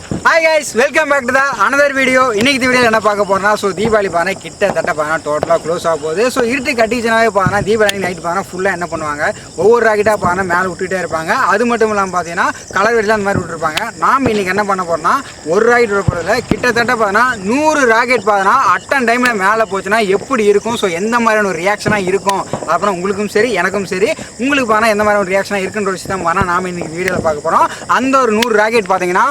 Hi guys, welcome back to the another video. இன்னைக்கு வீடியோல என்ன பார்க்க போறோம்னா தீபாவளி பான கிட்டத்தட்ட பான டோட்டலா க்ளோஸ் ஆக போகுது. இருட்டு கட்டிச்சனாவே பான தீபாவளி நைட் பான ஃபுல்லா என்ன பண்ணுவாங்க? ஒவ்வொரு ராக்கெட்டா பான மேல விட்டுட்டே இருப்பாங்க. அது மட்டும் இல்லாம பாத்தீங்கன்னா கலர் வெடிலாம் அந்த மாதிரி விட்டுருப்பாங்க. நாம இன்னைக்கு என்ன பண்ண போறோம்னா ஒரு ராக்கெட் விட போறதுல கிட்டத்தட்ட பான 100 ராக்கெட் பான அட்டன் டைம்ல மேல போச்சுனா எப்படி இருக்கும்? எந்த மாதிரியான ஒரு ரியாக்ஷனா இருக்கும்? அப்புறம் உங்களுக்கும் சரி எனக்கும் சரி உங்களுக்கு பான எந்த மாதிரியான ஒரு ரியாக்ஷனா இருக்குன்ற விஷயம் பான நாம இன்னைக்கு வீடியோல பார்க்க போறோம். அந்த ஒரு 100 ராக்கெட் பாத்தீங்கன்னா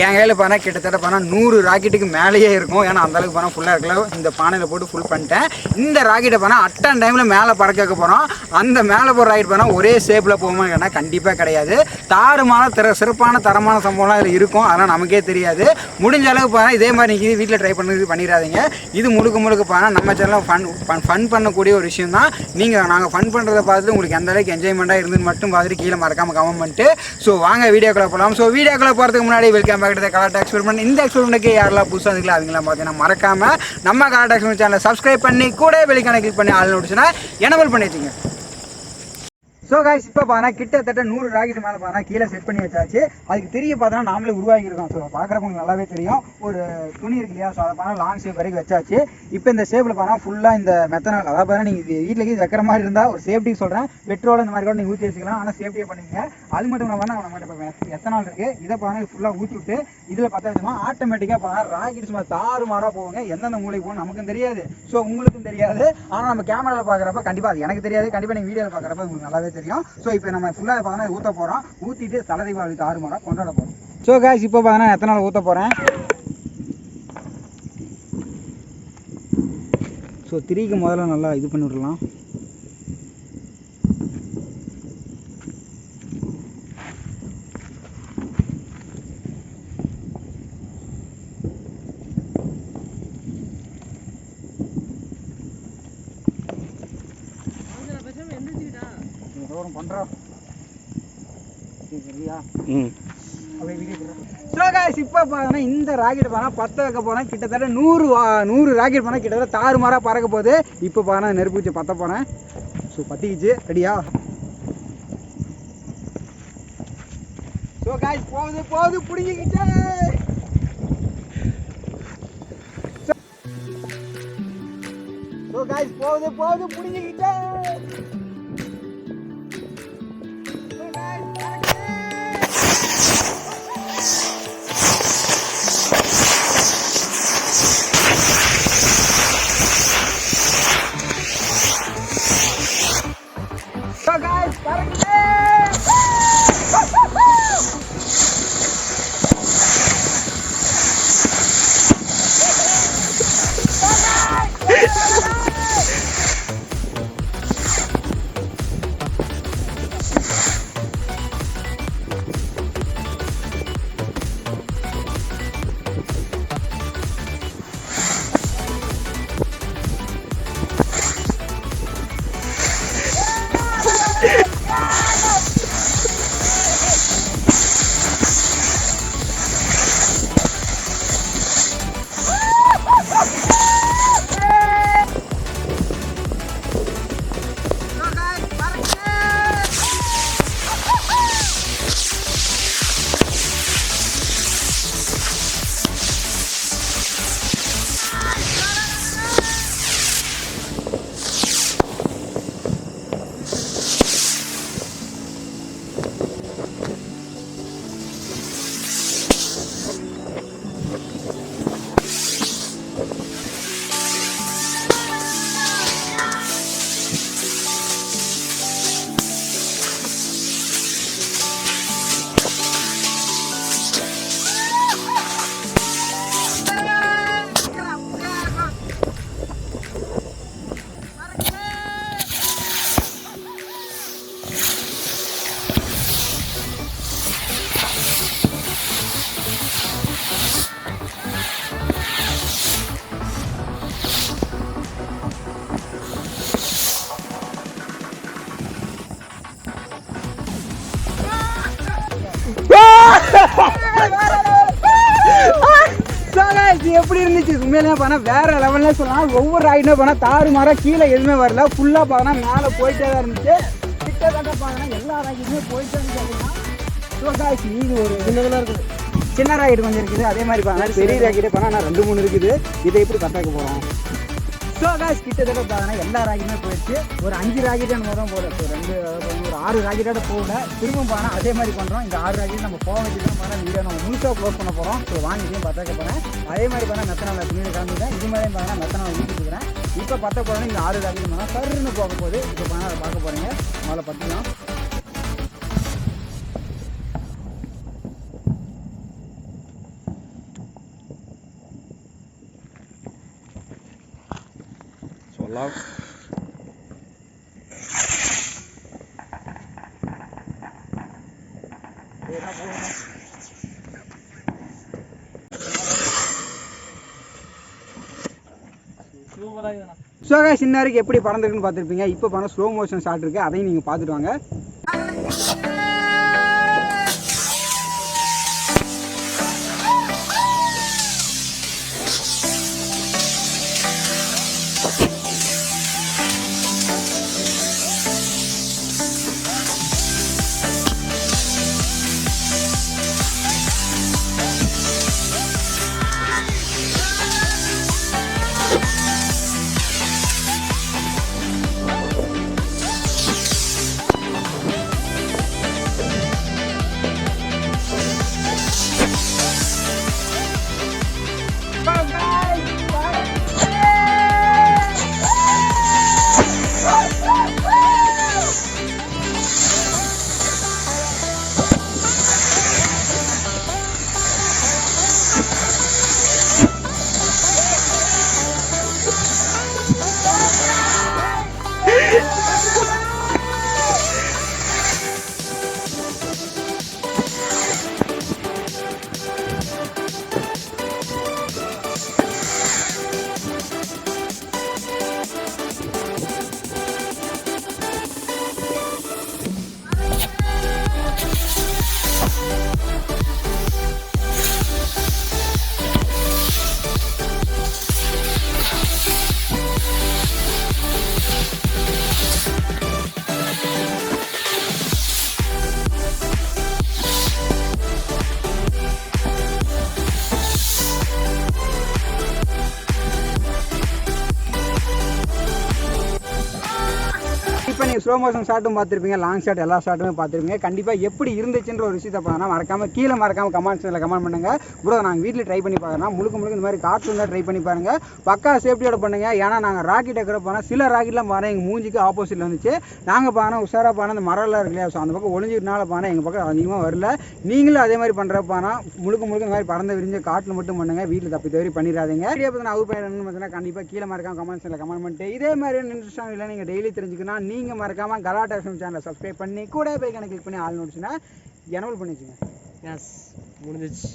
என் கையில் பானை கிட்டத்தட்ட பானை 100 ராக்கெட்டுக்கு மேலேயே இருக்கும். ஏன்னா அந்தளவுக்கு பானை ஃபுல்லாக இருக்கல. இந்த பானையில் போட்டு ஃபுல் பண்ணிட்டேன். இந்த ராக்கெட்டை பானை அட்டன் டைமில் மேலே பறக்க வைக்க போகிறோம். அந்த மேலே போகிற ராக்கெட் பானை ஒரே ஷேப்பில் போகுமா கேட்டால் கண்டிப்பாக கிடையாது. தாறுமான சிறப்பான தரமான சம்பவம்லாம் இதில் இருக்கும். அதெல்லாம் நமக்கே தெரியாது. முடிஞ்ச அளவுக்கு பானை இதே மாதிரி நீங்கள் வீட்டில் ட்ரை பண்ணிடாதீங்க. இது முழுக்க பானை நம்ம சேனலில் ஃபன் பண்ணக்கூடிய ஒரு விஷயம் தான். நாங்கள் ஃபன் பண்ணுறதை பார்த்துட்டு உங்களுக்கு எந்த அளவுக்கு என்ஜாய்மெண்ட்டாக இருந்துன்னு மட்டும் பார்த்துட்டு கீழே மறக்காமல் கமெண்ட் பண்ணிட்டு வாங்க வீடியோக்குள்ளே போகலாம். வீடியோக்குள்ளே போகிறதுக்கு முன்னாடி welcome back to the Galatta experiment. இந்த எக்ஸ்பெரிமெண்ட்க்கு யாரெல்லாம் புதுசாக இருக்கீங்களோ அவங்களாம் பார்த்தீங்கன்னா மறக்காம நம்ம Galatta experiment சேனலை சப்ஸ்கிரைப் பண்ணி கூட பெல் ஐகானை கிளிக் பண்ணி ஆல் நோட்டிஃபிகேஷனை எனேபிள் பண்ணி வச்சுங்க. கைஸ் இப்போ பார்த்தா கிட்டத்தட்ட 100 ராக்கெட் மேலே பார்த்தா கீழே செட் பண்ணி வச்சாச்சு. அதுக்கு தெரிய பார்த்தா நாமளே உருவாக்கியிருக்கோம். பார்க்குறவங்க நல்லாவே தெரியும். ஒரு துணி இருக்கு இல்லையா, அதை பார்த்தா லாங் ஷேப் வரைக்கும் வச்சாச்சு. இப்போ இந்த ஷேப்பில் பார்த்தா ஃபுல்லாக இந்த மெத்தனால், அதாவது பார்த்தா நீங்கள் வீட்டில் வைக்கிற மாதிரி இருந்தால் ஒரு சேஃப்டி சொல்கிறேன். பெட்ரோல் இந்த மாதிரி கூட நீங்கள் ஊற்றி வச்சுக்கலாம். ஆனால் சேஃப்டியாக பண்ணிங்க. அது மட்டும் இல்லாமல் நம்ம எத்தனால் இருக்குது, இதை பார்த்தா ஃபுல்லாக ஊற்றி விட்டு இதில் பார்த்தா வச்சோம்னா ஆட்டோமேட்டிக்காக பார்த்தா ராக்கெட் சும்மா தாறுமாறாக போவாங்க. எந்தெந்த மூளைக்கு போகணும் நமக்கும் தெரியாது, உங்களுக்கும் தெரியாது. ஆனால் நம்ம கேமராவில் பார்க்குறப்ப கண்டிப்பாக அது எனக்கு தெரியாது. கண்டிப்பாக நீங்கள் வீடியோவில் பார்க்குறப்ப உங்களுக்கு நல்லாவே தெரியும். இப்போ நம்ம ஃபுல்லாக பார்த்தா ஊற்ற போகிறோம். ஊற்றிட்டு தலை தீபாவளி தாறுமாறா கொண்டாட போகிறோம். கைஸ் இப்போ பார்த்தா எத்தனை ஊற்ற போகிறேன். திரிக்கு முதல்ல நல்லா இது பண்ணி விடலாம். பண்றோம் சரியா? இப்போ பார்த்தா இந்த ராக்கெட் பார்த்தா 10 வைக்க போனேன். கிட்டத்தட்ட 100 ராக்கெட் பண்ணால் கிட்டத்தட்ட தாறுமாறாக பறக்க போகுது. இப்போ பார்த்தா நெருப்பு வச்சு பற்ற போனேன். பற்றிக்கிச்சு. ரெடியா? போகுது பிடிங்கிக்கிட்டே. போகுது பிடிங்கிக்கிட்டே. எப்படி இருந்துச்சு உண்மையிலே பார்த்தா வேற லெவல்ல சொல்லலாம். ஒவ்வொரு ராய்டும் பார்த்தா தாறுமாறா கீழே எதுவுமே வரல. ஃபுல்லாக பார்த்தா மேலே போயிட்டே தான் இருந்துச்சு. கிட்டத்தட்ட பார்த்தா எல்லா ராய்டுமே போயிட்டே இருந்துச்சு. இது ஒரு சின்ன ராக்கெட் கொஞ்சம் இருக்குது. அதே மாதிரி பாருங்க பெரிய ராக்கெட்டே பார்த்தா நான் 2-3 இருக்குது. இதை எப்படி பத்தாக்க போகிறோம்? ஸோ காய்ஸ் கிட்டத்தட்ட பார்த்தீங்கன்னா எல்லா ராக்கெட்டுமே போயிடுச்சு. ஒரு 5 ராக்கெட்டு நம்ம தான் போகல. ஸோ ஒரு 6 ராக்கெட்டோட போகல. திரும்ப பார்த்தா அதே மாதிரி பண்ணுறோம். இந்த 6 ராக்கெட் நம்ம போக வச்சு தான் பார்த்தா வீடியோ நம்ம முழுசாக க்ளோஸ் பண்ண போகிறோம். ஸோ வாங்கிட்டையும் பத்தாக்க போகிறேன். அதே மாதிரி பார்த்தா மெத்தனை நான் துணியில் காமிக்கிறேன். இது மாதிரி பார்த்தா மெத்தனை நான் வீட்டுக்கு இருக்கிறேன். இப்போ பற்ற போகிறோம். இந்த 6 ராக்கெட் பார்த்தா சருன்னு போக போகுது. இப்போ பார்த்தா அதை பார்க்க போகிறீங்க. முதல்ல பற்றிக்கலாம். சொல்லலாம் ஸோ கைஸ் இன்ன வரைக்கும் எப்படி பறந்துருக்குன்னு பார்த்துருப்பீங்க. இப்போ பார்த்தா ஸ்லோ மோஷன் ஷாட் இருக்குது. அதையும் நீங்கள் பார்த்துட்டு வாங்க. இப்போ நீங்கள் ஸ்லோ மோஷன் ஷாட்டும் பார்த்துருப்பீங்க, லாங் ஷாட் எல்லா ஷாட்டுமே பார்த்துருப்பீங்க. கண்டிப்பாக எப்படி இருந்துச்சுன்ற ஒரு விஷயத்தை பார்த்தா மறக்காமல் கமெண்ட்ஸில் கமெண்ட் பண்ணுங்கள். ப்ரோ நாங்கள் வீட்டில் ட்ரை பண்ணி பார்க்குறோம். முழுக்க இந்த மாதிரி காற்று தான் ட்ரை பண்ணி பாருங்கள். பக்கா சேஃப்டியோட பண்ணுங்கள். ஏன்னா நாங்கள் ராக்கெட் எடுக்கிற போனால் சில ராக்கெட்லாம் பாருங்கள் எங்கள் மூஞ்சிக்கு ஆப்போசிட்டில் வந்துச்சு. நாங்கள் பாருங்கள் உஷாராக பாருங்கள் அந்த மரம்லாம் இருக்கு இல்லையா, ஸோ அந்த பக்கம் ஒளிஞ்சிக்கிட்டனால பாருங்கள் எங்கள் பக்கம் அதிகமாக வரல. நீங்களும் அதே மாதிரி பண்ணுறப்பானா முழுக்க இந்த மாதிரி பறந்து விரிஞ்ச காட்டில் மட்டும் பண்ணுங்கள். வீட்டில் தப்பி தவறி பண்ணிடாதீங்க. வீடியோ பற்றி நான் அவுப்பேன்னு பார்த்தீங்கன்னா கண்டிப்பாக கீழே மறக்காம கமெண்ட்ஸில் கமெண்ட் பண்ணிட்டு இதே மாதிரி இன்ட்ரெஸ்டான இல்லை நீங்கள் டெய்லி தெரிஞ்சுக்கணும். நீங்கள் மறக்காமல் கலாட்டா எஃப்எம் சேனலை சப்ஸ்கிரைப் பண்ணி கூட போய் கிளிக் பண்ணி ஆல் நோட்ஸ்னா எனவல் பண்ணி வச்சுங்க. எஸ் முடிஞ்சிச்சு.